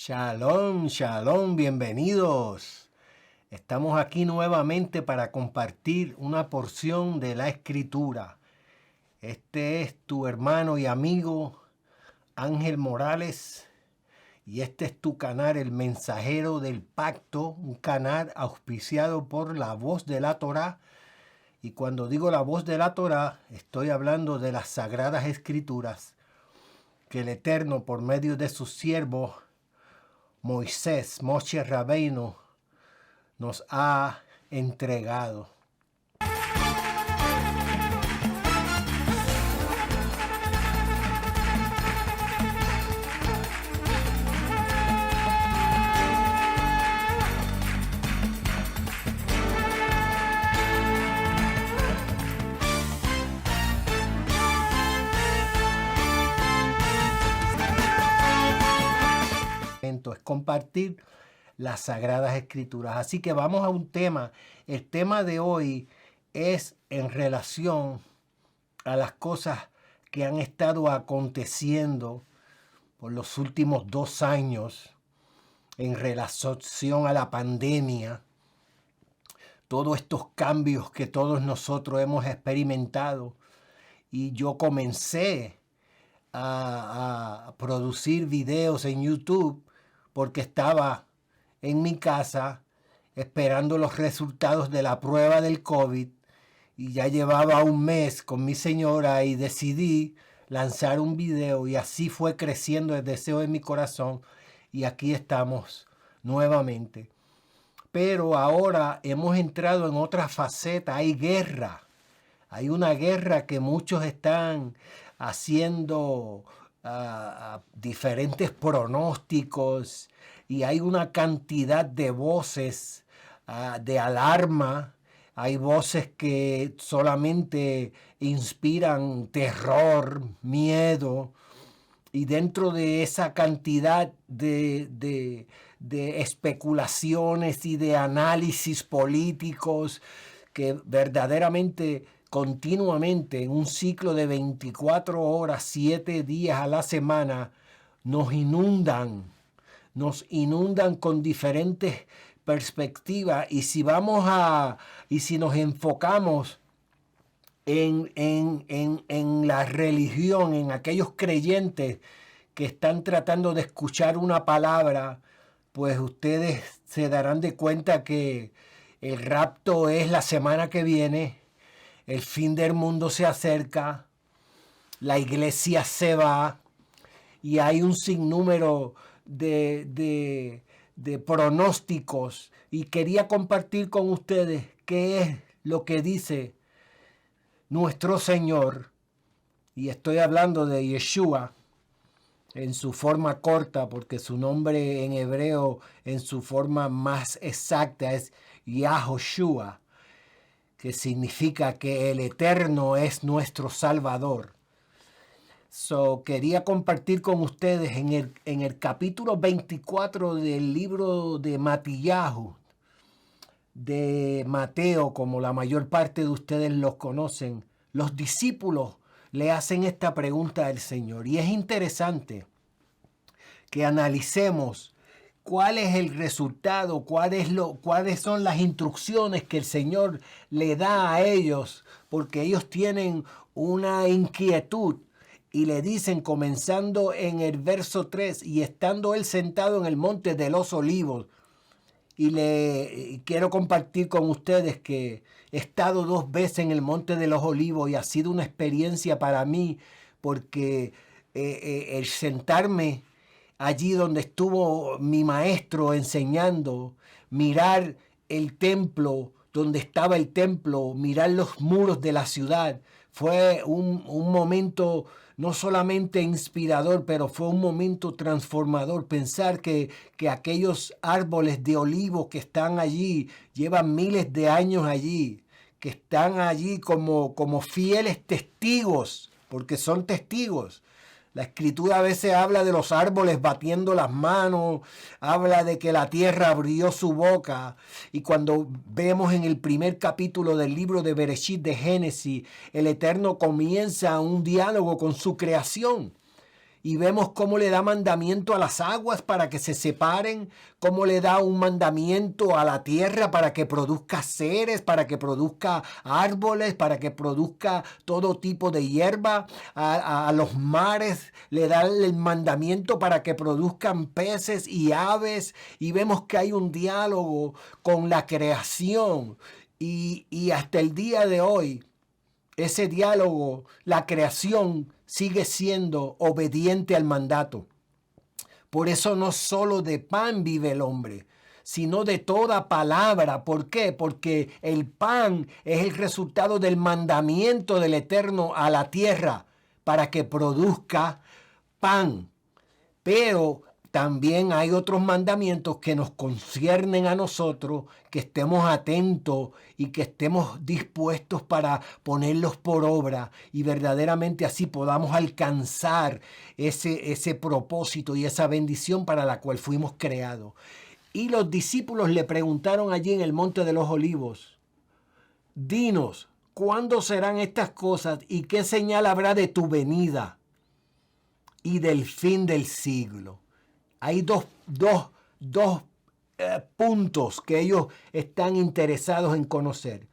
Shalom, shalom, bienvenidos. Estamos aquí nuevamente para compartir una porción de la Escritura. Este es tu hermano y amigo Ángel Morales y este es tu canal, El Mensajero del Pacto, un canal auspiciado por la Voz de la Torá. Y cuando digo la Voz de la Torá, estoy hablando de las Sagradas Escrituras que el Eterno, por medio de sus siervos, Moisés, Moshe Rabbeinu, nos ha entregado. Es compartir las Sagradas Escrituras. Así que vamos a un tema. El tema de hoy es en relación a las cosas que han estado aconteciendo por los últimos 2 años en relación a la pandemia. Todos estos cambios que todos nosotros hemos experimentado. Y yo comencé a producir videos en YouTube porque estaba en mi casa esperando los resultados de la prueba del COVID y ya llevaba un mes con mi señora y decidí lanzar un video y así fue creciendo el deseo en mi corazón y aquí estamos nuevamente. Pero ahora hemos entrado en otra faceta, hay guerra. Hay una guerra que muchos están haciendo diferentes pronósticos y hay una cantidad de voces de alarma. Hay voces que solamente inspiran terror, miedo. Y dentro de esa cantidad de especulaciones y de análisis políticos que verdaderamente continuamente en un ciclo de 24 horas, 7 días a la semana, nos inundan con diferentes perspectivas. Y si nos enfocamos en la religión, en aquellos creyentes que están tratando de escuchar una palabra, pues ustedes se darán de cuenta que el rapto es la semana que viene. El fin del mundo se acerca, la iglesia se va y hay un sinnúmero de pronósticos. Y quería compartir con ustedes qué es lo que dice nuestro Señor. Y estoy hablando de Yeshua en su forma corta, porque su nombre en hebreo en su forma más exacta es Yahoshua, que significa que el Eterno es nuestro Salvador. Quería compartir con ustedes en el capítulo 24 del libro de Matillahu, de Mateo, como la mayor parte de ustedes los conocen. Los discípulos le hacen esta pregunta al Señor. Y es interesante que analicemos cuál es el resultado, cuáles son las instrucciones que el Señor le da a ellos, porque ellos tienen una inquietud y le dicen, comenzando en el verso 3, y estando él sentado en el monte de los olivos, y quiero compartir con ustedes que he estado 2 veces en el monte de los olivos y ha sido una experiencia para mí, porque el sentarme allí donde estuvo mi maestro enseñando, mirar el templo, donde estaba el templo, mirar los muros de la ciudad, fue un momento no solamente inspirador, pero fue un momento transformador. Pensar que aquellos árboles de olivo que están allí, llevan miles de años allí, que están allí como fieles testigos, porque son testigos. La Escritura a veces habla de los árboles batiendo las manos, habla de que la tierra abrió su boca. Y cuando vemos en el primer capítulo del libro de Bereshit, de Génesis, el Eterno comienza un diálogo con su creación. Y vemos cómo le da mandamiento a las aguas para que se separen, cómo le da un mandamiento a la tierra para que produzca seres, para que produzca árboles, para que produzca todo tipo de hierba. A los mares le da el mandamiento para que produzcan peces y aves. Y vemos que hay un diálogo con la creación. Y hasta el día de hoy, ese diálogo, la creación sigue siendo obediente al mandato. Por eso no solo de pan vive el hombre, sino de toda palabra. ¿Por qué? Porque el pan es el resultado del mandamiento del Eterno a la tierra para que produzca pan. Pero también hay otros mandamientos que nos conciernen a nosotros, que estemos atentos y que estemos dispuestos para ponerlos por obra y verdaderamente así podamos alcanzar ese propósito y esa bendición para la cual fuimos creados. Y los discípulos le preguntaron allí en el Monte de los Olivos, dinos, ¿cuándo serán estas cosas y qué señal habrá de tu venida y del fin del siglo? Hay dos puntos que ellos están interesados en conocer.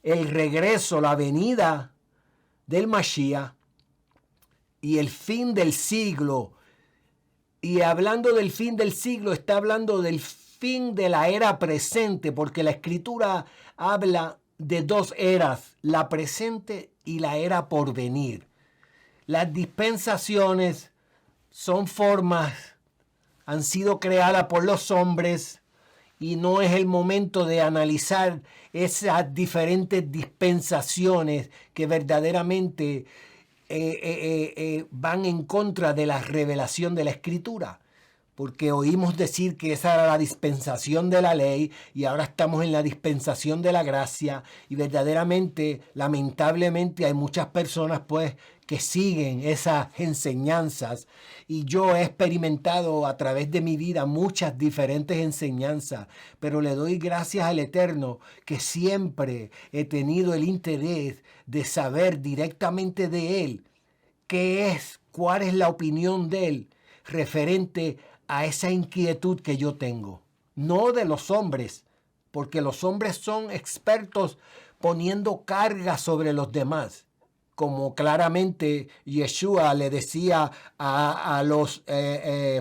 El regreso, la venida del Mashiach y el fin del siglo. Y hablando del fin del siglo, está hablando del fin de la era presente, porque la Escritura habla de dos eras, la presente y la era por venir. Las dispensaciones son formas, han sido creadas por los hombres y no es el momento de analizar esas diferentes dispensaciones que verdaderamente van en contra de la revelación de la Escritura. Porque oímos decir que esa era la dispensación de la ley y ahora estamos en la dispensación de la gracia y verdaderamente, lamentablemente, hay muchas personas pues que siguen esas enseñanzas y yo he experimentado a través de mi vida muchas diferentes enseñanzas, pero le doy gracias al Eterno que siempre he tenido el interés de saber directamente de Él qué es, cuál es la opinión de Él referente a esa inquietud que yo tengo, no de los hombres, porque los hombres son expertos poniendo carga sobre los demás, como claramente Yeshua le decía a los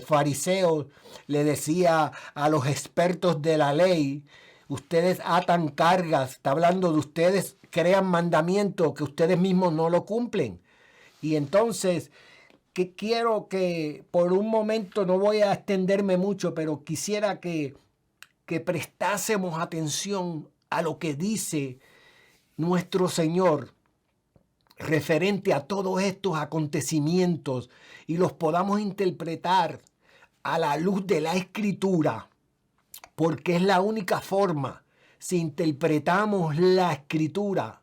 fariseos, le decía a los expertos de la ley, ustedes atan cargas, está hablando de ustedes, crean mandamientos que ustedes mismos no lo cumplen. Y entonces que quiero que por un momento, no voy a extenderme mucho, pero quisiera que prestásemos atención a lo que dice nuestro Señor referente a todos estos acontecimientos y los podamos interpretar a la luz de la Escritura, porque es la única forma. Si interpretamos la Escritura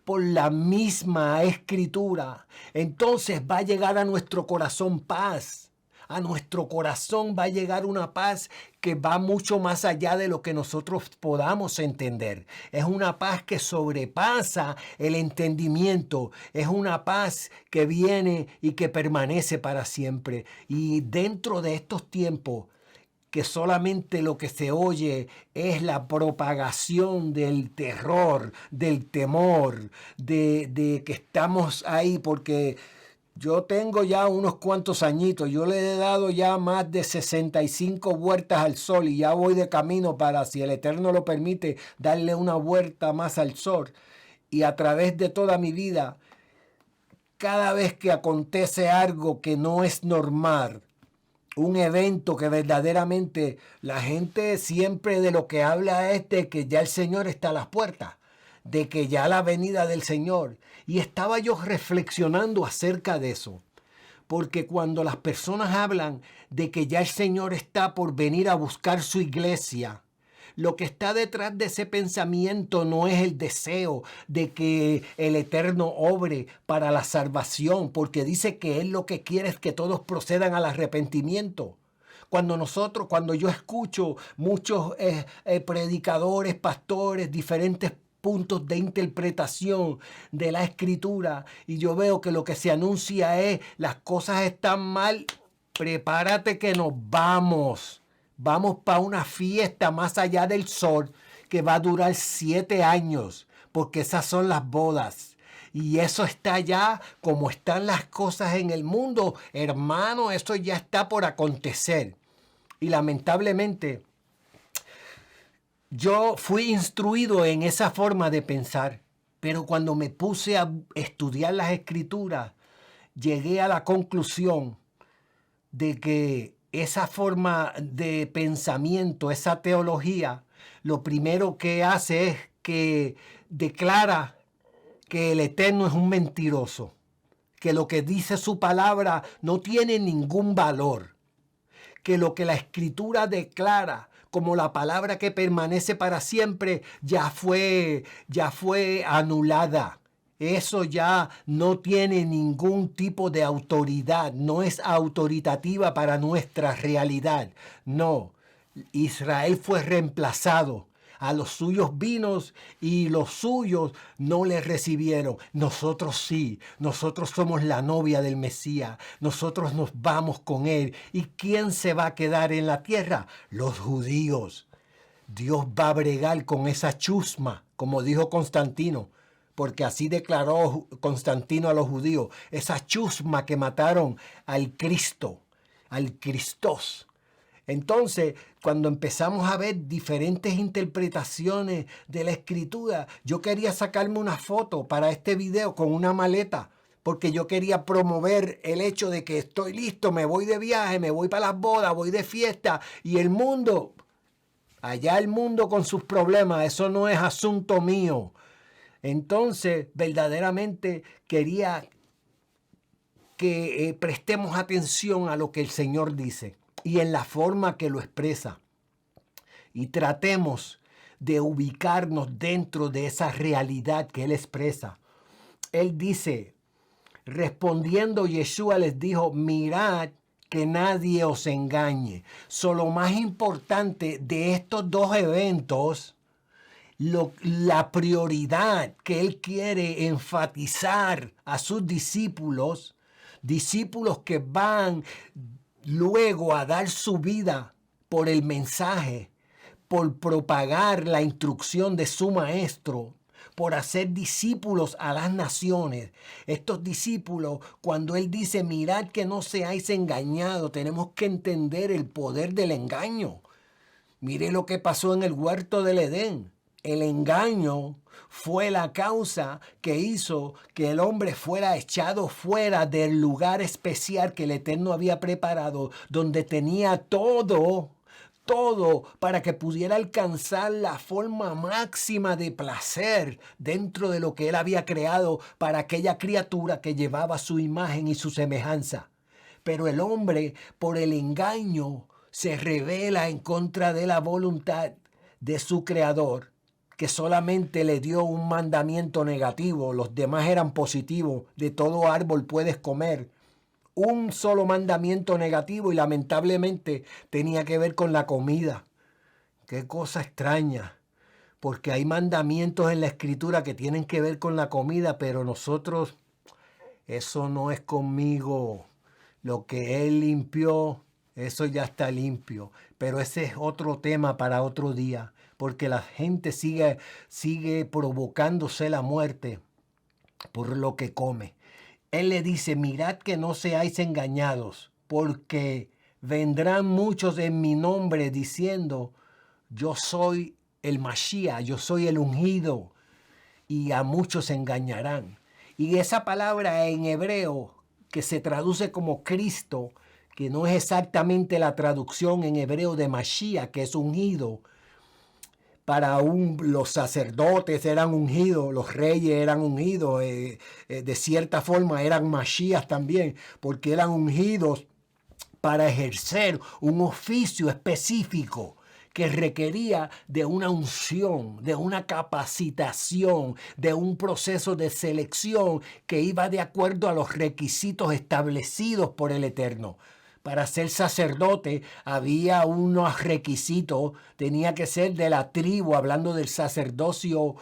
por la misma Escritura, entonces va a llegar a nuestro corazón paz. A nuestro corazón va a llegar una paz que va mucho más allá de lo que nosotros podamos entender. Es una paz que sobrepasa el entendimiento. Es una paz que viene y que permanece para siempre. Y dentro de estos tiempos, que solamente lo que se oye es la propagación del terror, del temor, de que estamos ahí porque yo tengo ya unos cuantos añitos, yo le he dado ya más de 65 vueltas al sol y ya voy de camino para, si el Eterno lo permite, darle una vuelta más al sol. Y a través de toda mi vida, cada vez que acontece algo que no es normal, un evento que verdaderamente la gente siempre de lo que habla es de que ya el Señor está a las puertas, de que ya la venida del Señor. Y estaba yo reflexionando acerca de eso, porque cuando las personas hablan de que ya el Señor está por venir a buscar su iglesia, lo que está detrás de ese pensamiento no es el deseo de que el Eterno obre para la salvación, porque dice que Él lo que quiere es que todos procedan al arrepentimiento. Cuando yo escucho muchos predicadores, pastores, diferentes puntos de interpretación de la escritura y yo veo que lo que se anuncia es las cosas están mal, prepárate que nos vamos. Vamos para una fiesta más allá del sol que va a durar 7 años, porque esas son las bodas. Y eso está ya como están las cosas en el mundo. Hermano, eso ya está por acontecer. Y lamentablemente, yo fui instruido en esa forma de pensar. Pero cuando me puse a estudiar las escrituras, llegué a la conclusión de que esa forma de pensamiento, esa teología, lo primero que hace es que declara que el Eterno es un mentiroso, que lo que dice su palabra no tiene ningún valor, que lo que la Escritura declara como la palabra que permanece para siempre ya fue anulada. Eso ya no tiene ningún tipo de autoridad, no es autoritativa para nuestra realidad. No, Israel fue reemplazado. A los suyos vinos y los suyos no le recibieron. Nosotros sí, nosotros somos la novia del Mesías. Nosotros nos vamos con él. ¿Y quién se va a quedar en la tierra? Los judíos. Dios va a bregar con esa chusma, como dijo Constantino, porque así declaró Constantino a los judíos, esa chusma que mataron al Cristo, al Cristos. Entonces, cuando empezamos a ver diferentes interpretaciones de la escritura, yo quería sacarme una foto para este video con una maleta, porque yo quería promover el hecho de que estoy listo, me voy de viaje, me voy para las bodas, voy de fiesta, y el mundo, allá el mundo con sus problemas, eso no es asunto mío. Entonces, verdaderamente quería que prestemos atención a lo que el Señor dice y en la forma que lo expresa. Y tratemos de ubicarnos dentro de esa realidad que Él expresa. Él dice, respondiendo Yeshua les dijo, mirad que nadie os engañe. Lo más importante de estos dos eventos, la prioridad que Él quiere enfatizar a sus discípulos que van luego a dar su vida por el mensaje, por propagar la instrucción de su maestro, por hacer discípulos a las naciones. Estos discípulos, cuando Él dice, mirad que no seáis engañados, tenemos que entender el poder del engaño. Mire lo que pasó en el huerto del Edén. El engaño fue la causa que hizo que el hombre fuera echado fuera del lugar especial que el Eterno había preparado, donde tenía todo para que pudiera alcanzar la forma máxima de placer dentro de lo que él había creado para aquella criatura que llevaba su imagen y su semejanza. Pero el hombre, por el engaño, se rebela en contra de la voluntad de su creador, que solamente le dio un mandamiento negativo, los demás eran positivos, de todo árbol puedes comer. Un solo mandamiento negativo y lamentablemente tenía que ver con la comida. Qué cosa extraña, porque hay mandamientos en la escritura que tienen que ver con la comida, pero nosotros, eso no es conmigo. Lo que Él limpió, eso ya está limpio. Pero ese es otro tema para otro día, porque la gente sigue provocándose la muerte por lo que come. Él le dice, mirad que no seáis engañados, porque vendrán muchos en mi nombre diciendo, yo soy el Mashiach, yo soy el ungido, y a muchos engañarán. Y esa palabra en hebreo, que se traduce como Cristo, que no es exactamente la traducción en hebreo de Mashiach, que es ungido. Los sacerdotes eran ungidos, los reyes eran ungidos, de cierta forma eran Mashiach también, porque eran ungidos para ejercer un oficio específico que requería de una unción, de una capacitación, de un proceso de selección que iba de acuerdo a los requisitos establecidos por el Eterno. Para ser sacerdote había unos requisitos, tenía que ser de la tribu, hablando del sacerdocio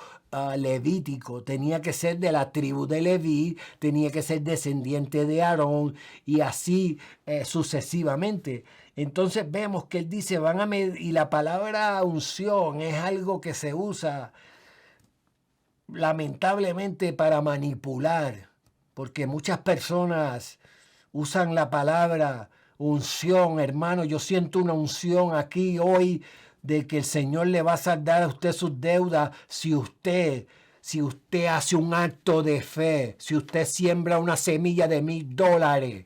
levítico, tenía que ser de la tribu de Leví, tenía que ser descendiente de Aarón y así sucesivamente. Entonces vemos que él dice, van a medir, y la palabra unción es algo que se usa lamentablemente para manipular, porque muchas personas usan la palabra unción. Hermano, yo siento una unción aquí hoy de que el Señor le va a saldar a usted sus deudas si usted hace un acto de fe, si usted siembra una semilla de $1,000.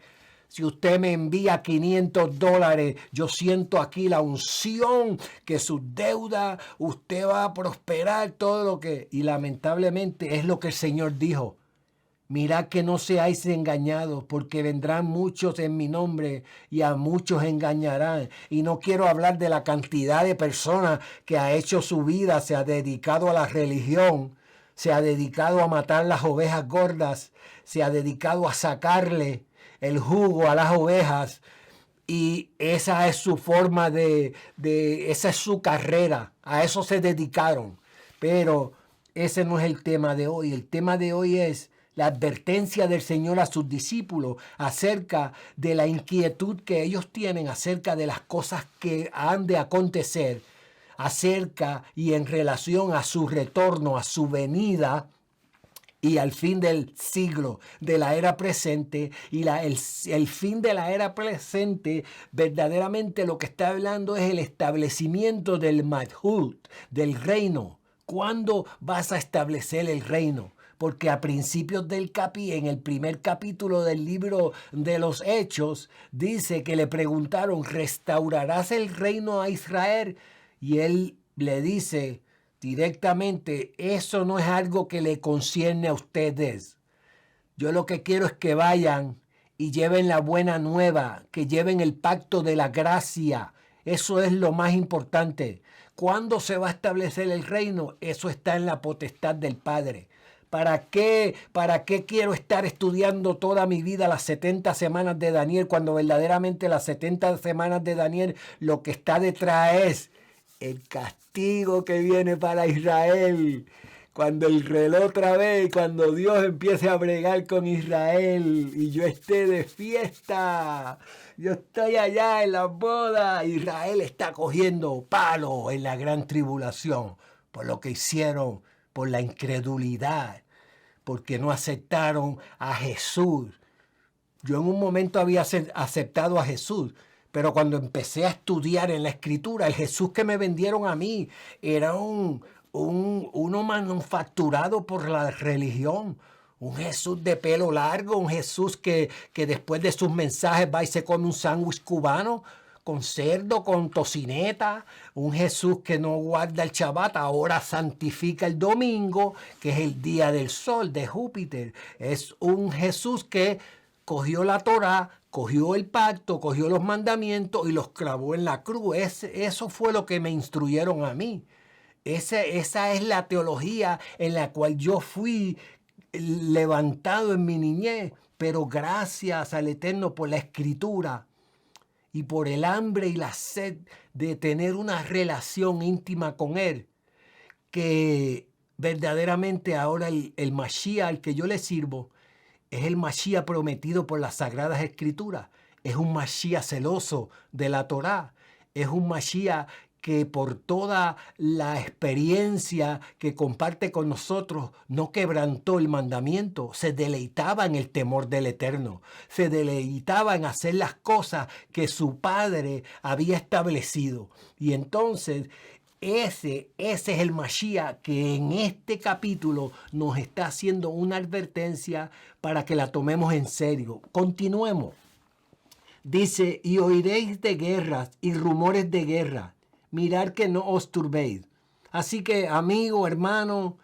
Si usted me envía $500, yo siento aquí la unción que sus deudas, usted va a prosperar todo lo que... Y lamentablemente es lo que el Señor dijo. Mirad que no seáis engañados, porque vendrán muchos en mi nombre y a muchos engañarán. Y no quiero hablar de la cantidad de personas que ha hecho su vida, se ha dedicado a la religión, se ha dedicado a matar las ovejas gordas, se ha dedicado a sacarle el jugo a las ovejas, y esa es su forma esa es su carrera, a eso se dedicaron. Pero ese no es el tema de hoy. El tema de hoy es la advertencia del Señor a sus discípulos acerca de la inquietud que ellos tienen acerca de las cosas que han de acontecer, acerca y en relación a su retorno, a su venida y al fin del siglo, de la era presente. Y el fin de la era presente, verdaderamente lo que está hablando es el establecimiento del Malhut, del reino. ¿Cuándo vas a establecer el reino? Porque a principios en el primer capítulo del libro de los Hechos, dice que le preguntaron, ¿restaurarás el reino a Israel? Y él le dice directamente, eso no es algo que le concierne a ustedes. Yo lo que quiero es que vayan y lleven la buena nueva, que lleven el pacto de la gracia. Eso es lo más importante. ¿Cuándo se va a establecer el reino? Eso está en la potestad del Padre. ¿Para qué quiero estar estudiando toda mi vida las 70 semanas de Daniel, cuando verdaderamente las 70 semanas de Daniel lo que está detrás es el castigo que viene para Israel? Cuando el reloj otra vez, cuando Dios empiece a bregar con Israel y yo esté de fiesta, yo estoy allá en la boda, Israel está cogiendo palo en la gran tribulación por lo que hicieron, por la incredulidad, porque no aceptaron a Jesús. Yo en un momento había aceptado a Jesús, pero cuando empecé a estudiar en la Escritura, el Jesús que me vendieron a mí era uno manufacturado por la religión. Un Jesús de pelo largo, un Jesús que después de sus mensajes va y se come un sándwich cubano con cerdo, con tocineta. Un Jesús que no guarda el Shabbat, ahora santifica el domingo, que es el día del sol, de Júpiter. Es un Jesús que cogió la Torá, cogió el pacto, cogió los mandamientos y los clavó en la cruz. Eso fue lo que me instruyeron a mí. Esa es la teología en la cual yo fui levantado en mi niñez, pero gracias al Eterno por la Escritura y por el hambre y la sed de tener una relación íntima con Él, que verdaderamente ahora el Mashiach al que yo le sirvo es el Mashiach prometido por las Sagradas Escrituras. Es un Mashiach celoso de la Torá. Es un Mashiach que por toda la experiencia que comparte con nosotros no quebrantó el mandamiento, se deleitaba en el temor del Eterno, se deleitaba en hacer las cosas que su Padre había establecido. Y entonces ese es el Mashiach que en este capítulo nos está haciendo una advertencia para que la tomemos en serio. Continuemos. Dice, y oiréis de guerras y rumores de guerra. Mirad que no os turbéis. Así que, amigo, hermano,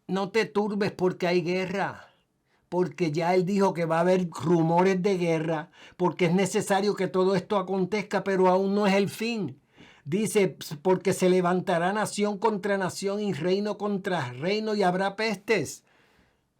no te turbes porque hay guerra. Porque ya él dijo que va a haber rumores de guerra, porque es necesario que todo esto acontezca, pero aún no es el fin. Dice, porque se levantará nación contra nación y reino contra reino y habrá pestes.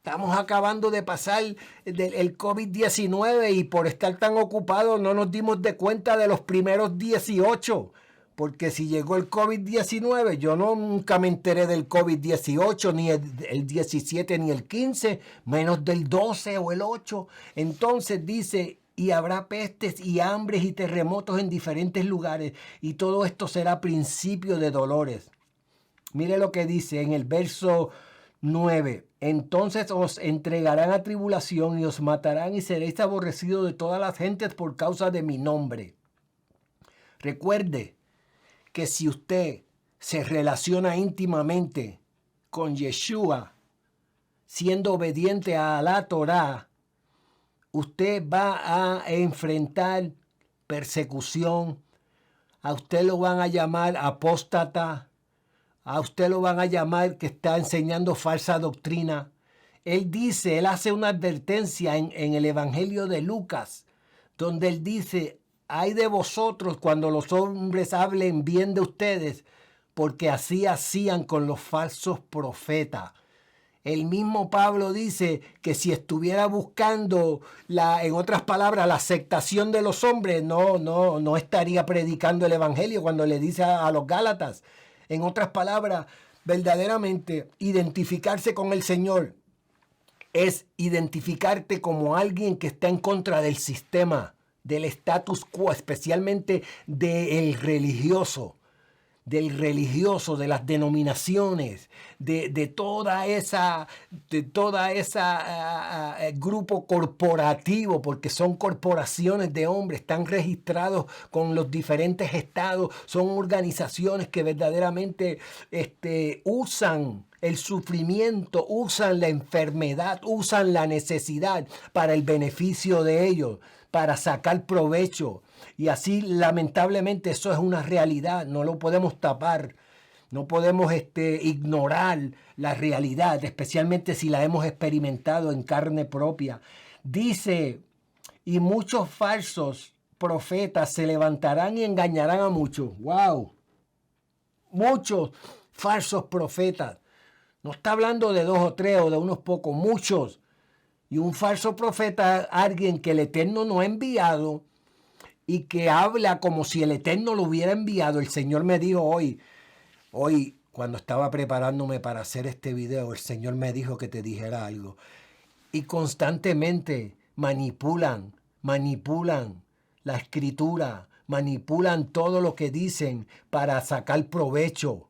Estamos acabando de pasar el COVID-19 y por estar tan ocupados no nos dimos de cuenta de los primeros 18. Porque si llegó el COVID-19, yo nunca me enteré del COVID-18, ni el 17 ni el 15, menos del 12 o el 8. Entonces dice, y habrá pestes y hambres y terremotos en diferentes lugares, y todo esto será principio de dolores. Mire lo que dice en el verso 9. Entonces os entregarán a tribulación y os matarán y seréis aborrecidos de todas las gentes por causa de mi nombre. Recuerde que si usted se relaciona íntimamente con Yeshua, siendo obediente a la Torá, usted va a enfrentar persecución. A usted lo van a llamar apóstata. A usted lo van a llamar que está enseñando falsa doctrina. Él hace una advertencia en el Evangelio de Lucas, donde él dice, ay de vosotros cuando los hombres hablen bien de ustedes, porque así hacían con los falsos profetas. El mismo Pablo dice que si estuviera buscando, en otras palabras, la aceptación de los hombres, no estaría predicando el Evangelio cuando le dice a los Gálatas. En otras palabras, verdaderamente identificarse con el Señor es identificarte como alguien que está en contra del sistema, del status quo, especialmente del religioso, de las denominaciones, de toda esa grupo corporativo, porque son corporaciones de hombres, están registrados con los diferentes estados, son organizaciones que verdaderamente usan el sufrimiento, usan la enfermedad, usan la necesidad para el beneficio de ellos, para sacar provecho. Y así, lamentablemente, eso es una realidad, no lo podemos tapar, no podemos ignorar la realidad, especialmente si la hemos experimentado en carne propia. Dice, y muchos falsos profetas se levantarán y engañarán a muchos. ¡Wow! Muchos falsos profetas. No está hablando de 2 o 3 o de unos pocos, muchos. Y un falso profeta, alguien que el Eterno no ha enviado y que habla como si el Eterno lo hubiera enviado. El Señor me dijo hoy, cuando estaba preparándome para hacer este video, el Señor me dijo que te dijera algo. Y constantemente manipulan la escritura, manipulan todo lo que dicen para sacar provecho.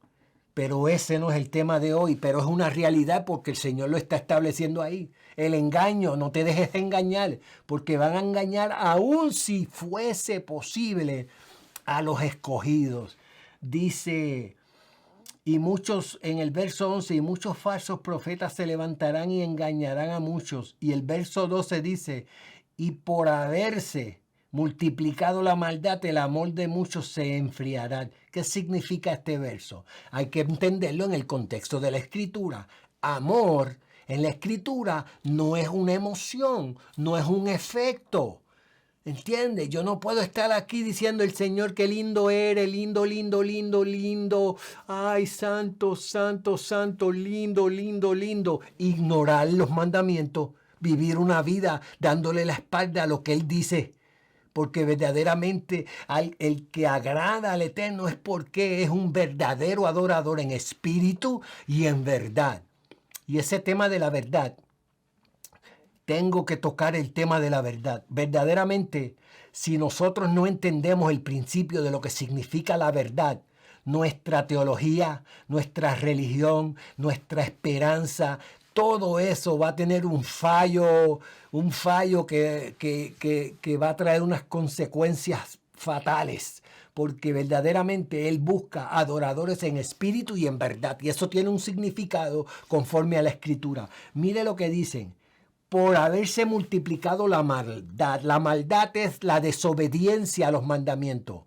Pero ese no es el tema de hoy, pero es una realidad porque el Señor lo está estableciendo ahí. El engaño, no te dejes engañar, porque van a engañar aún si fuese posible a los escogidos. Dice, y muchos, en el verso 11, y muchos falsos profetas se levantarán y engañarán a muchos. Y el verso 12 dice, y por haberse multiplicado la maldad, el amor de muchos se enfriará. ¿Qué significa este verso? Hay que entenderlo en el contexto de la Escritura. Amor en la Escritura no es una emoción, no es un efecto. ¿Entiendes? Yo no puedo estar aquí diciendo el Señor qué lindo eres, lindo, lindo, lindo, lindo. Ay, santo, santo, santo, lindo, lindo, lindo. Ignorar los mandamientos, vivir una vida dándole la espalda a lo que Él dice. Porque verdaderamente el que agrada al Eterno es porque es un verdadero adorador en espíritu y en verdad. Y ese tema de la verdad, tengo que tocar el tema de la verdad. Verdaderamente, si nosotros no entendemos el principio de lo que significa la verdad, nuestra teología, nuestra religión, nuestra esperanza, todo eso va a tener un fallo que va a traer unas consecuencias fatales, porque verdaderamente Él busca adoradores en espíritu y en verdad, y eso tiene un significado conforme a la Escritura. Mire lo que dicen, por haberse multiplicado la maldad. La maldad es la desobediencia a los mandamientos.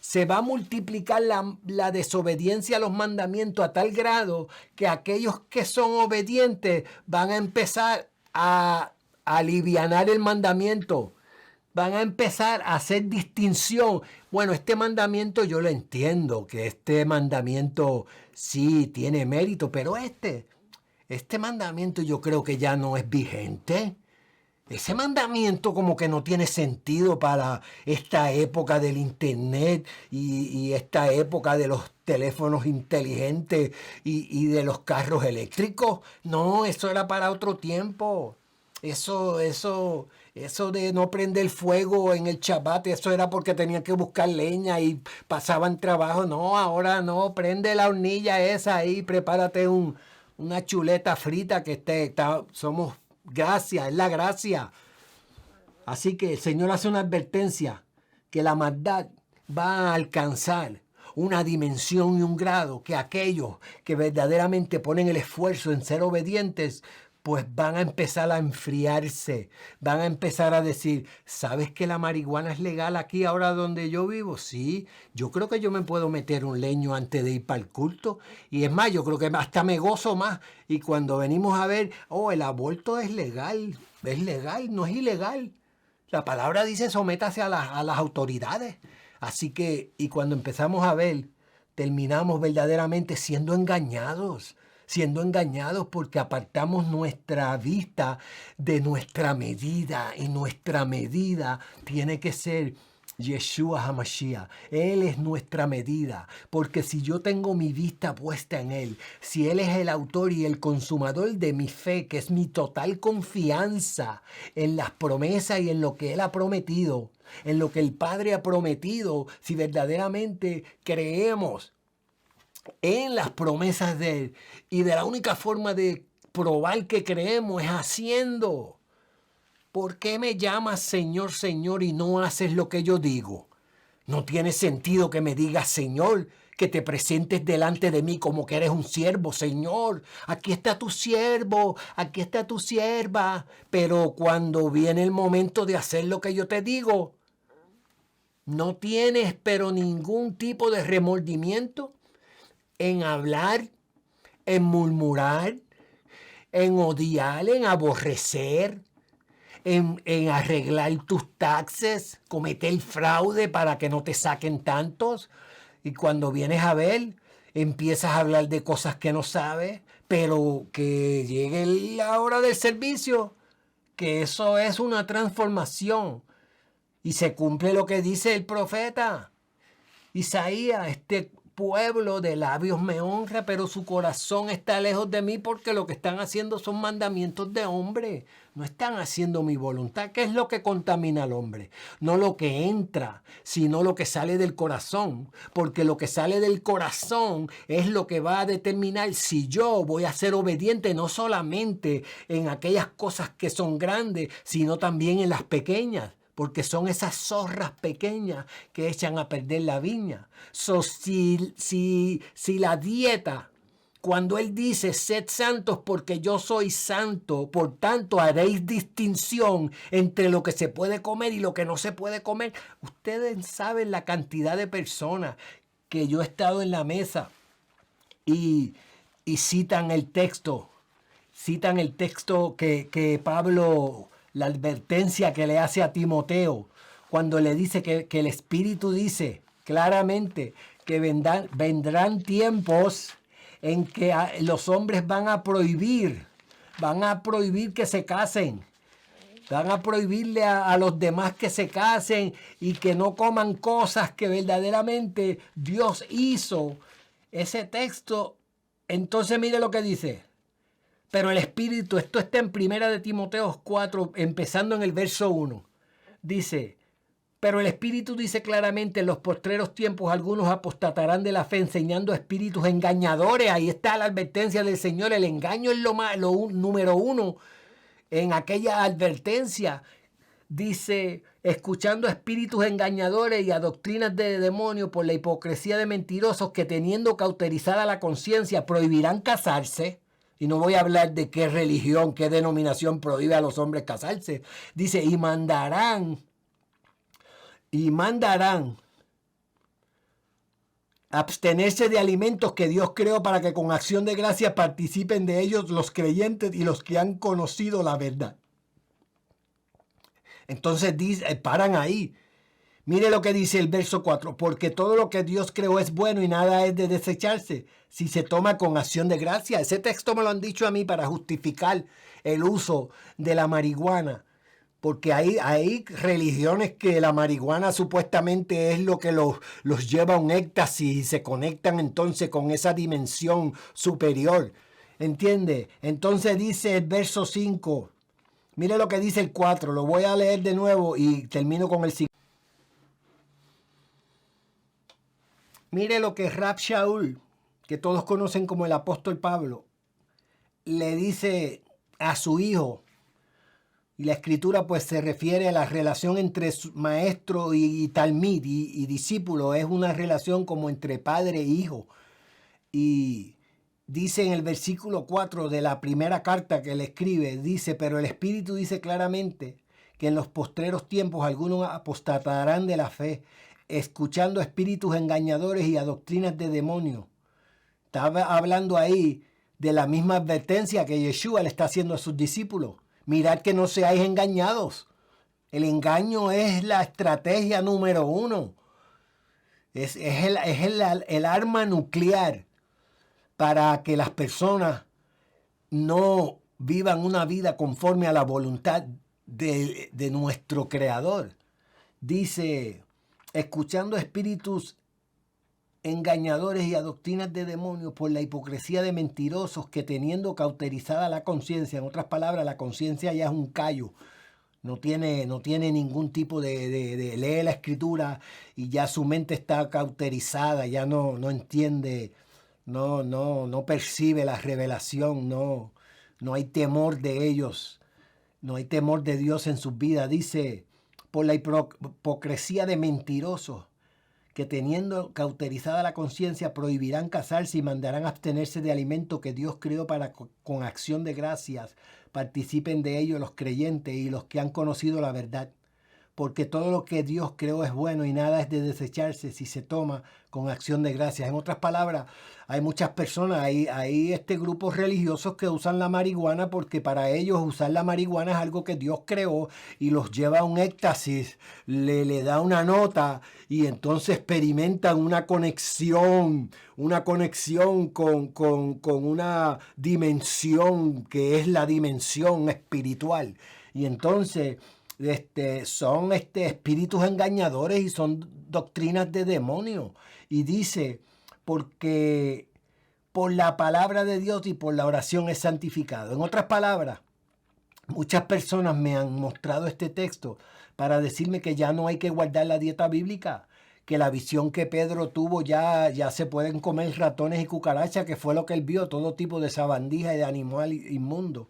Se va a multiplicar la desobediencia a los mandamientos a tal grado que aquellos que son obedientes van a empezar a alivianar el mandamiento. Van a empezar a hacer distinción. Bueno, este mandamiento yo lo entiendo, que este mandamiento sí tiene mérito, pero este mandamiento yo creo que ya no es vigente. Ese mandamiento como que no tiene sentido para esta época del internet y esta época de los teléfonos inteligentes y de los carros eléctricos. No, eso era para otro tiempo. Eso de no prender fuego en el Shabbat, eso era porque tenían que buscar leña y pasaban trabajo. No, ahora no, prende la hornilla esa ahí, prepárate una chuleta frita que somos gracia, es la gracia. Así que el Señor hace una advertencia que la maldad va a alcanzar una dimensión y un grado que aquellos que verdaderamente ponen el esfuerzo en ser obedientes, pues van a empezar a enfriarse, van a empezar a decir, ¿sabes que la marihuana es legal aquí ahora donde yo vivo? Sí, yo creo que yo me puedo meter un leño antes de ir para el culto. Y es más, yo creo que hasta me gozo más. Y cuando venimos a ver, el aborto es legal, no es ilegal. La palabra dice sométase a las autoridades. Así que, y cuando empezamos a ver, terminamos verdaderamente siendo engañados porque apartamos nuestra vista de nuestra medida, y nuestra medida tiene que ser Yeshua HaMashiach. Él es nuestra medida, porque si yo tengo mi vista puesta en Él, si Él es el autor y el consumador de mi fe, que es mi total confianza en las promesas y en lo que Él ha prometido, en lo que el Padre ha prometido, si verdaderamente creemos en las promesas de Él, y de la única forma de probar que creemos es haciendo. ¿Por qué me llamas Señor, Señor y no haces lo que yo digo? No tiene sentido que me digas Señor, que te presentes delante de mí como que eres un siervo. Señor, aquí está tu siervo, aquí está tu sierva. Pero cuando viene el momento de hacer lo que yo te digo, no tienes pero ningún tipo de remordimiento en hablar, en murmurar, en odiar, en aborrecer, en arreglar tus taxes, cometer fraude para que no te saquen tantos. Y cuando vienes a ver, empiezas a hablar de cosas que no sabes, pero que llegue la hora del servicio, que eso es una transformación. Y se cumple lo que dice el profeta Isaías, este pueblo de labios me honra, pero su corazón está lejos de mí porque lo que están haciendo son mandamientos de hombre. No están haciendo mi voluntad. ¿Qué es lo que contamina al hombre? No lo que entra, sino lo que sale del corazón. Porque lo que sale del corazón es lo que va a determinar si yo voy a ser obediente, no solamente en aquellas cosas que son grandes, sino también en las pequeñas. Porque son esas zorras pequeñas que echan a perder la viña. Si la dieta, cuando Él dice, sed santos porque yo soy santo, por tanto haréis distinción entre lo que se puede comer y lo que no se puede comer. Ustedes saben la cantidad de personas que yo he estado en la mesa y citan el texto que Pablo, la advertencia que le hace a Timoteo, cuando le dice que el Espíritu dice claramente que vendrán tiempos en que los hombres van a prohibir que se casen, van a prohibirle a los demás que se casen y que no coman cosas que verdaderamente Dios hizo. Ese texto, entonces mire lo que dice. Pero el Espíritu, esto está en 1 de Timoteo 4, empezando en el verso 1. Dice, pero el Espíritu dice claramente, en los postreros tiempos algunos apostatarán de la fe enseñando espíritus engañadores. Ahí está la advertencia del Señor. El engaño es lo número uno en aquella advertencia. Dice, escuchando espíritus engañadores y a doctrinas de demonios por la hipocresía de mentirosos que teniendo cauterizada la conciencia prohibirán casarse. Y no voy a hablar de qué religión, qué denominación prohíbe a los hombres casarse. Dice, y mandarán abstenerse de alimentos que Dios creó para que con acción de gracia participen de ellos los creyentes y los que han conocido la verdad. Entonces paran ahí. Mire lo que dice el verso 4, porque todo lo que Dios creó es bueno y nada es de desecharse si se toma con acción de gracia. Ese texto me lo han dicho a mí para justificar el uso de la marihuana, porque hay religiones que la marihuana supuestamente es lo que los lleva a un éxtasis y se conectan entonces con esa dimensión superior. ¿Entiende? Entonces dice el verso 5, mire lo que dice el 4, lo voy a leer de nuevo y termino con el 5. Mire lo que Rab Shaul, que todos conocen como el apóstol Pablo, le dice a su hijo. Y la escritura pues se refiere a la relación entre maestro y talmid y discípulo. Es una relación como entre padre e hijo. Y dice en el versículo 4 de la primera carta que le escribe, dice, pero el Espíritu dice claramente que en los postreros tiempos algunos apostatarán de la fe, escuchando espíritus engañadores y a doctrinas de demonios. Estaba hablando ahí de la misma advertencia que Yeshua le está haciendo a sus discípulos. Mirad que no seáis engañados. El engaño es la estrategia número 1. Es el arma nuclear para que las personas no vivan una vida conforme a la voluntad de nuestro Creador. Dice, escuchando espíritus engañadores y a doctrinas de demonios por la hipocresía de mentirosos que teniendo cauterizada la conciencia, en otras palabras, la conciencia ya es un callo, no tiene ningún tipo de lee la escritura y ya su mente está cauterizada, ya no entiende, no percibe la revelación, no hay temor de ellos, no hay temor de Dios en sus vidas. Dice, por la hipocresía de mentirosos que teniendo cauterizada la conciencia prohibirán casarse y mandarán abstenerse de alimento que Dios creó para con acción de gracias participen de ello los creyentes y los que han conocido la verdad. Porque todo lo que Dios creó es bueno y nada es de desecharse si se toma con acción de gracias. En otras palabras, hay muchas personas, hay grupos religiosos que usan la marihuana porque para ellos usar la marihuana es algo que Dios creó y los lleva a un éxtasis, le da una nota y entonces experimentan una conexión con una dimensión que es la dimensión espiritual. Y entonces son espíritus engañadores y son doctrinas de demonios. Y dice, porque por la palabra de Dios y por la oración es santificado. En otras palabras, muchas personas me han mostrado este texto para decirme que ya no hay que guardar la dieta bíblica, que la visión que Pedro tuvo ya se pueden comer ratones y cucarachas, que fue lo que él vio, todo tipo de sabandija y de animal inmundo,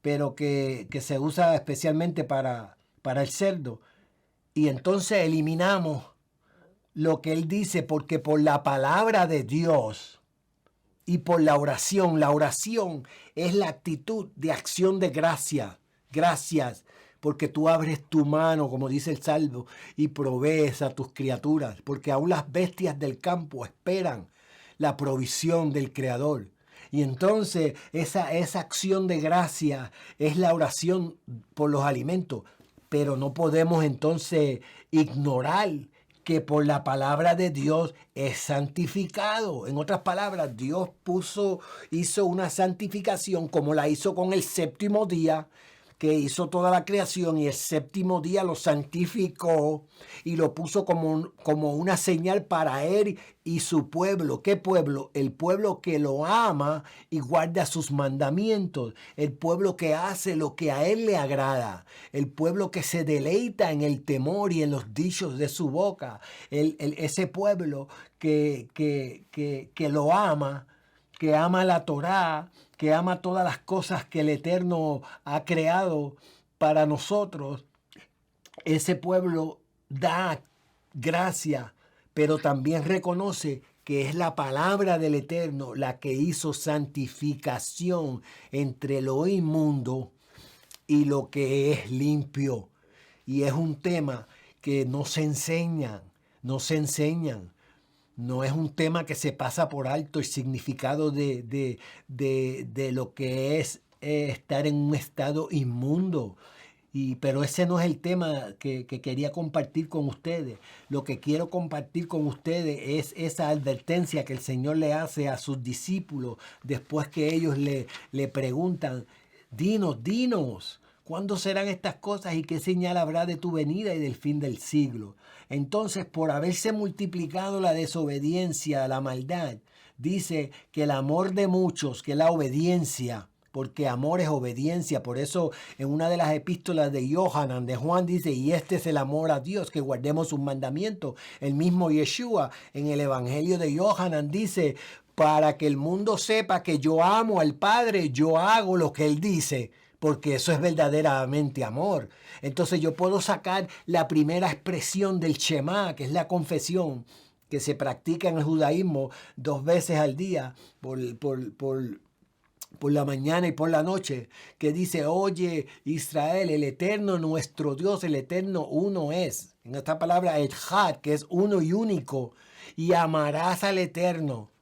pero que se usa especialmente para el cerdo. Y entonces eliminamos lo que él dice, porque por la palabra de Dios y por la oración es la actitud de acción de gracias, porque tú abres tu mano, como dice el Salmo, y provees a tus criaturas, porque aún las bestias del campo esperan la provisión del Creador. Y entonces esa acción de gracia es la oración por los alimentos, pero no podemos entonces ignorar que por la palabra de Dios es santificado. En otras palabras, Dios hizo una santificación como la hizo con el séptimo día, que hizo toda la creación, y el séptimo día lo santificó y lo puso como una señal para él y su pueblo. ¿Qué pueblo? El pueblo que lo ama y guarda sus mandamientos. El pueblo que hace lo que a él le agrada. El pueblo que se deleita en el temor y en los dichos de su boca. Ese pueblo que lo ama, que ama la Torá, que ama todas las cosas que el Eterno ha creado para nosotros. Ese pueblo da gracia, pero también reconoce que es la palabra del Eterno la que hizo santificación entre lo inmundo y lo que es limpio. Y es un tema que no se enseñan. No es un tema que se pasa por alto el significado de lo que es estar en un estado inmundo. Pero ese no es el tema que quería compartir con ustedes. Lo que quiero compartir con ustedes es esa advertencia que el Señor le hace a sus discípulos después que ellos le preguntan, dinos, ¿cuándo serán estas cosas y qué señal habrá de tu venida y del fin del siglo? Entonces, por haberse multiplicado la desobediencia, la maldad, dice que el amor de muchos, que la obediencia, porque amor es obediencia. Por eso en una de las epístolas de Johanan, de Juan, dice, y este es el amor a Dios, que guardemos sus mandamientos. El mismo Yeshua en el Evangelio de Johanan dice, para que el mundo sepa que yo amo al Padre, yo hago lo que Él dice, porque eso es verdaderamente amor. Entonces yo puedo sacar la primera expresión del Shema, que es la confesión, que se practica en el judaísmo 2 veces al día por la mañana y por la noche, que dice, oye Israel, el eterno nuestro Dios, el eterno uno es. En esta palabra Echad, que es uno y único, y amarás al eterno,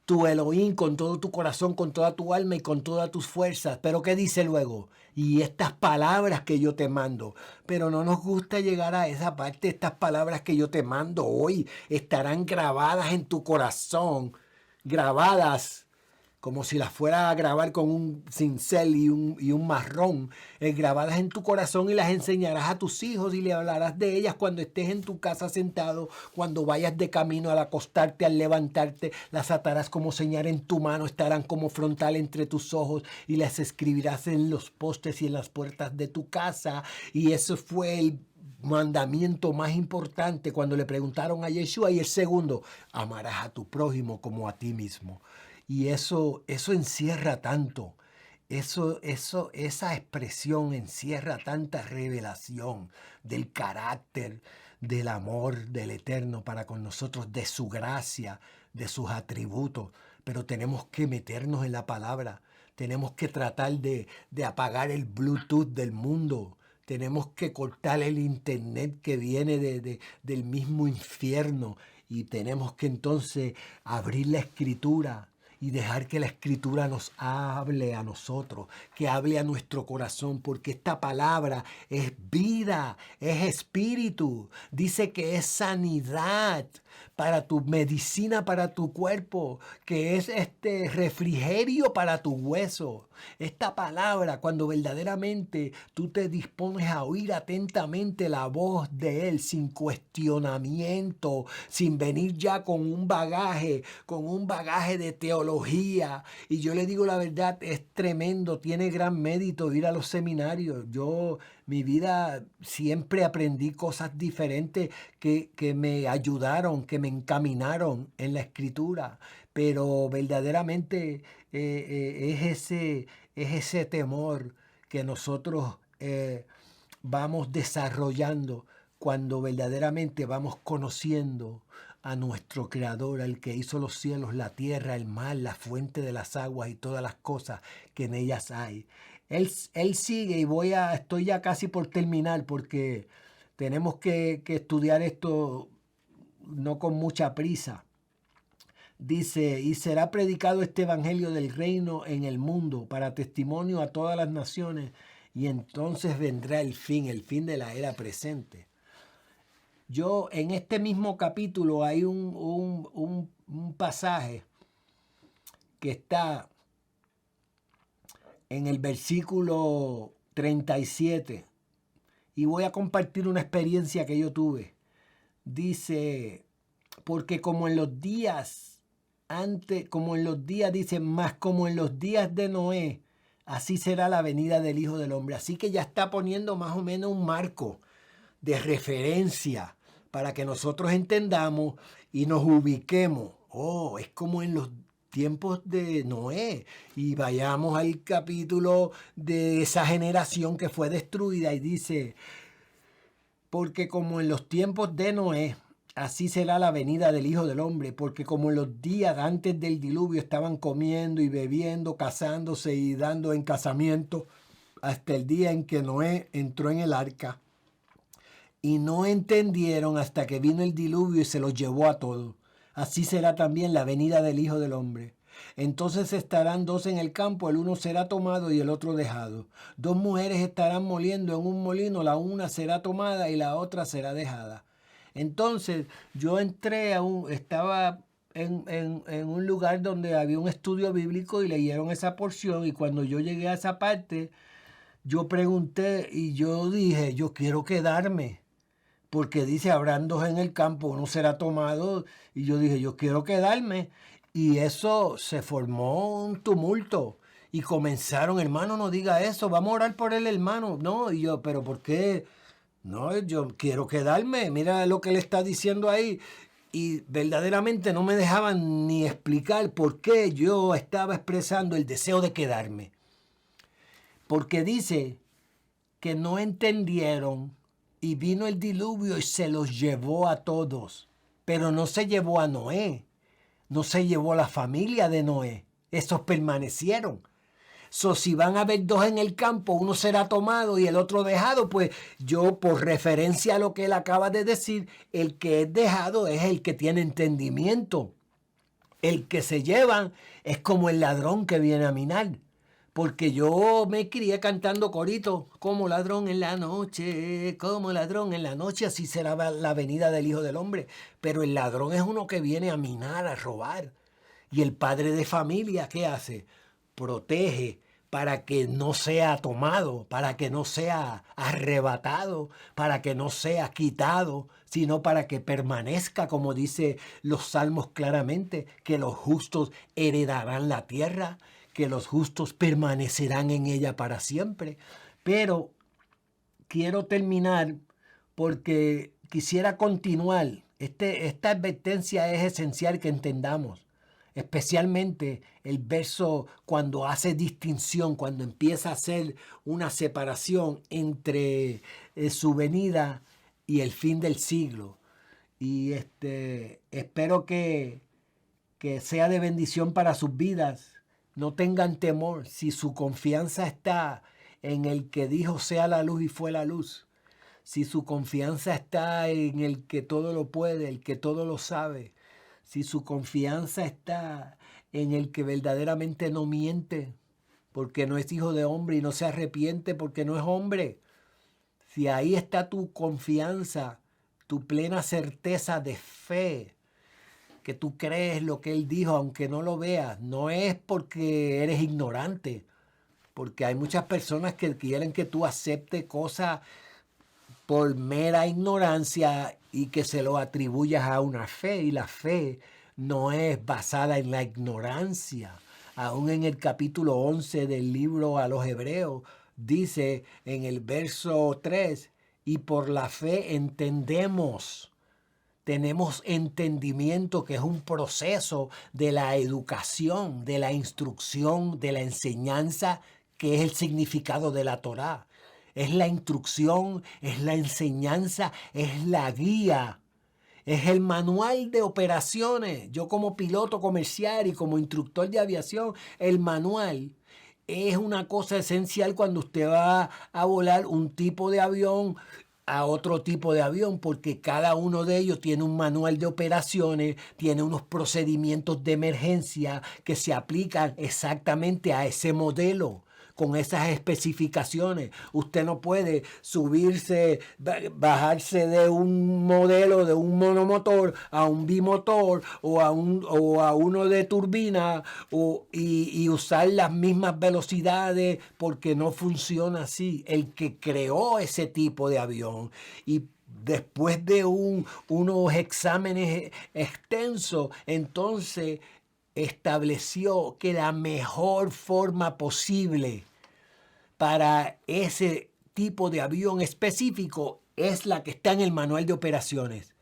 tu Elohim, con todo tu corazón, con toda tu alma y con todas tus fuerzas. Pero ¿qué dice luego? Y estas palabras que yo te mando. Pero no nos gusta llegar a esa parte. Estas palabras que yo te mando hoy estarán grabadas en tu corazón, grabadas como si las fuera a grabar con un cincel y un marrón, grabadas en tu corazón, y las enseñarás a tus hijos y le hablarás de ellas cuando estés en tu casa sentado, cuando vayas de camino, al acostarte, al levantarte, las atarás como señal en tu mano, estarán como frontal entre tus ojos y las escribirás en los postes y en las puertas de tu casa. Y eso fue el mandamiento más importante cuando le preguntaron a Yeshua, y el segundo, amarás a tu prójimo como a ti mismo. Y eso encierra tanto, esa expresión encierra tanta revelación del carácter, del amor del Eterno para con nosotros, de su gracia, de sus atributos. Pero tenemos que meternos en la palabra, tenemos que tratar de apagar el Bluetooth del mundo. Tenemos que cortar el internet que viene del mismo infierno, y tenemos que entonces abrir la escritura y dejar que la escritura nos hable a nosotros, que hable a nuestro corazón, porque esta palabra es vida, es espíritu. Dice que es sanidad para tu medicina, para tu cuerpo, que es refrigerio para tu hueso. Esta palabra, cuando verdaderamente tú te dispones a oír atentamente la voz de Él sin cuestionamiento, sin venir ya con un bagaje de teología. Y yo le digo la verdad, es tremendo, tiene gran mérito ir a los seminarios. Mi vida siempre aprendí cosas diferentes que me ayudaron, que me encaminaron en la escritura. Pero verdaderamente es ese temor que nosotros vamos desarrollando cuando verdaderamente vamos conociendo a nuestro Creador, al que hizo los cielos, la tierra, el mar, la fuente de las aguas y todas las cosas que en ellas hay. Él sigue, y estoy ya casi por terminar, porque tenemos que estudiar esto no con mucha prisa. Dice, y será predicado este evangelio del reino en el mundo para testimonio a todas las naciones, y entonces vendrá el fin de la era presente. En este mismo capítulo hay un pasaje que está en el versículo 37, y voy a compartir una experiencia que yo tuve. Dice, porque como en los días dice, más como en los días de Noé, así será la venida del Hijo del Hombre. Así que ya está poniendo más o menos un marco de referencia para que nosotros entendamos y nos ubiquemos. Es como en los tiempos de Noé, y vayamos al capítulo de esa generación que fue destruida, y dice, porque como en los tiempos de Noé, así será la venida del Hijo del Hombre, porque como en los días antes del diluvio estaban comiendo y bebiendo, casándose y dando en casamiento, hasta el día en que Noé entró en el arca, y no entendieron hasta que vino el diluvio y se los llevó a todos. Así será también la venida del Hijo del Hombre. Entonces estarán dos en el campo, el uno será tomado y el otro dejado. Dos mujeres estarán moliendo en un molino, la una será tomada y la otra será dejada. Entonces yo estaba en un lugar donde había un estudio bíblico y leyeron esa porción, y cuando yo llegué a esa parte, yo pregunté y yo dije, yo quiero quedarme, porque dice, habrán dos en el campo, uno será tomado, y yo dije, yo quiero quedarme, y eso se formó un tumulto, y comenzaron, hermano, no diga eso, vamos a orar por el hermano, no, y yo, pero ¿por qué? No, yo quiero quedarme, mira lo que le está diciendo ahí, y verdaderamente no me dejaban ni explicar por qué yo estaba expresando el deseo de quedarme, porque dice que no entendieron y vino el diluvio y se los llevó a todos. Pero no se llevó a Noé, no se llevó a la familia de Noé. Esos permanecieron. Si van a haber dos en el campo, uno será tomado y el otro dejado, pues yo, por referencia a lo que él acaba de decir, el que es dejado es el que tiene entendimiento. El que se llevan es como el ladrón que viene a minar. Porque yo me crié cantando corito, como ladrón en la noche, como ladrón en la noche, así será la venida del Hijo del Hombre. Pero el ladrón es uno que viene a minar, a robar. Y el padre de familia, ¿qué hace? Protege para que no sea tomado, para que no sea arrebatado, para que no sea quitado, sino para que permanezca, como dice los salmos claramente, que los justos heredarán la tierra, que los justos permanecerán en ella para siempre. Pero quiero terminar porque quisiera continuar. Esta advertencia es esencial que entendamos, especialmente el verso cuando hace distinción, cuando empieza a hacer una separación entre su venida y el fin del siglo. Y espero que sea de bendición para sus vidas. No tengan temor si su confianza está en el que dijo sea la luz y fue la luz. Si su confianza está en el que todo lo puede, el que todo lo sabe. Si su confianza está en el que verdaderamente no miente, porque no es hijo de hombre, y no se arrepiente porque no es hombre. Si ahí está tu confianza, tu plena certeza de fe, que tú crees lo que él dijo, aunque no lo veas, no es porque eres ignorante, porque hay muchas personas que quieren que tú aceptes cosas por mera ignorancia y que se lo atribuyas a una fe, y la fe no es basada en la ignorancia. Aún en el capítulo 11 del libro a los Hebreos dice en el verso 3, y por la fe entendemos. Tenemos entendimiento, que es un proceso de la educación, de la instrucción, de la enseñanza, que es el significado de la Torá. Es la instrucción, es la enseñanza, es la guía, es el manual de operaciones. Yo, como piloto comercial y como instructor de aviación, el manual es una cosa esencial cuando usted va a volar un tipo de avión a otro tipo de avión, porque cada uno de ellos tiene un manual de operaciones, tiene unos procedimientos de emergencia que se aplican exactamente a ese modelo, con esas especificaciones. Usted no puede subirse, bajarse de un modelo, de un monomotor a un bimotor o a uno de turbina y usar las mismas velocidades, porque no funciona así. El que creó ese tipo de avión, y después de unos exámenes extensos, entonces estableció que la mejor forma posible para ese tipo de avión específico es la que está en el manual de operaciones.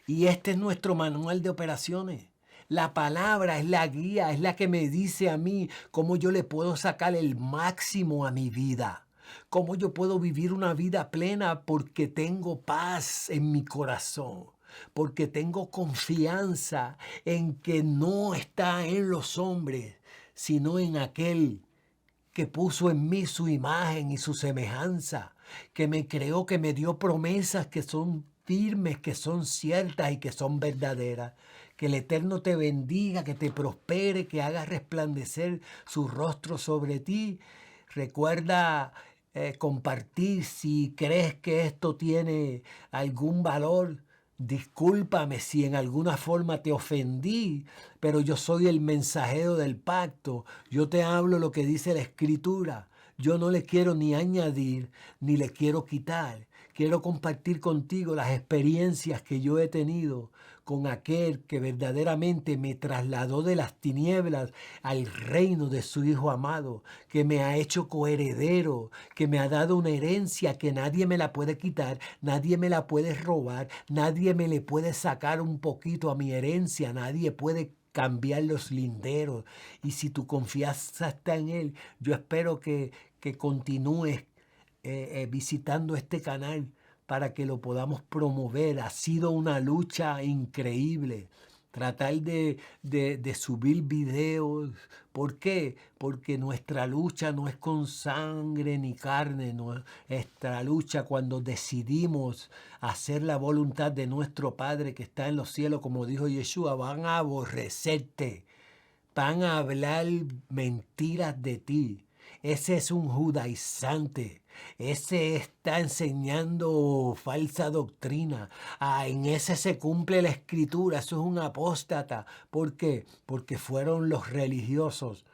Y este es nuestro manual de operaciones. La palabra es la guía, es la que me dice a mí cómo yo le puedo sacar el máximo a mi vida. Cómo yo puedo vivir una vida plena, porque tengo paz en mi corazón, porque tengo confianza en que no está en los hombres, sino en aquel que puso en mí su imagen y su semejanza, que me creó, que me dio promesas que son firmes, que son ciertas y que son verdaderas, Que el Eterno te bendiga, que te prospere, que haga resplandecer su rostro sobre ti. Recuerda compartir si crees que esto tiene algún valor. Discúlpame si en alguna forma te ofendí, pero yo soy el mensajero del pacto. Yo te hablo lo que dice la Escritura. Yo no le quiero ni añadir ni le quiero quitar. Quiero compartir contigo las experiencias que yo he tenido con aquel que verdaderamente me trasladó de las tinieblas al reino de su Hijo amado, que me ha hecho coheredero, que me ha dado una herencia que nadie me la puede quitar, nadie me la puede robar, nadie me le puede sacar un poquito a mi herencia, nadie puede cambiar los linderos. Y si tu confianza está en Él, yo espero que continúes visitando este canal para que lo podamos promover. Ha sido una lucha increíble. Tratar de subir videos. ¿Por qué? Porque nuestra lucha no es con sangre ni carne. Nuestra lucha cuando decidimos hacer la voluntad de nuestro Padre que está en los cielos, como dijo Yeshua, van a aborrecerte. Van a hablar mentiras de ti. Ese es un judaizante. Ese está enseñando falsa doctrina. En ese se cumple la escritura. Eso es un apóstata. ¿Por qué? Porque fueron los religiosos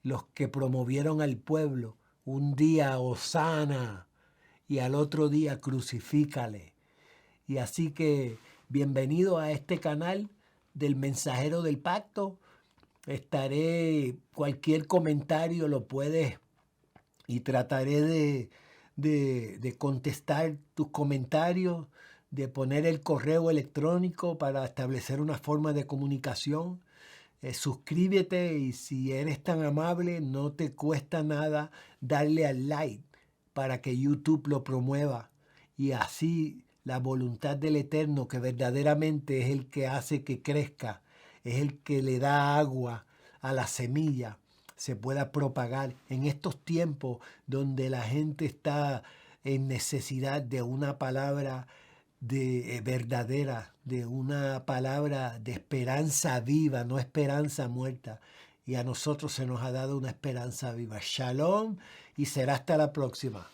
los que promovieron al pueblo. Un día hosana y al otro día crucifícale. Y así que bienvenido a este canal del Mensajero del Pacto. Cualquier comentario lo puedes y trataré de contestar tus comentarios, de poner el correo electrónico para establecer una forma de comunicación. Suscríbete y si eres tan amable, no te cuesta nada darle al like para que YouTube lo promueva y así la voluntad del Eterno, que verdaderamente es el que hace que crezca, es el que le da agua a la semilla, se pueda propagar en estos tiempos donde la gente está en necesidad de una palabra verdadera, de una palabra de esperanza viva, no esperanza muerta. Y a nosotros se nos ha dado una esperanza viva. Shalom y será hasta la próxima.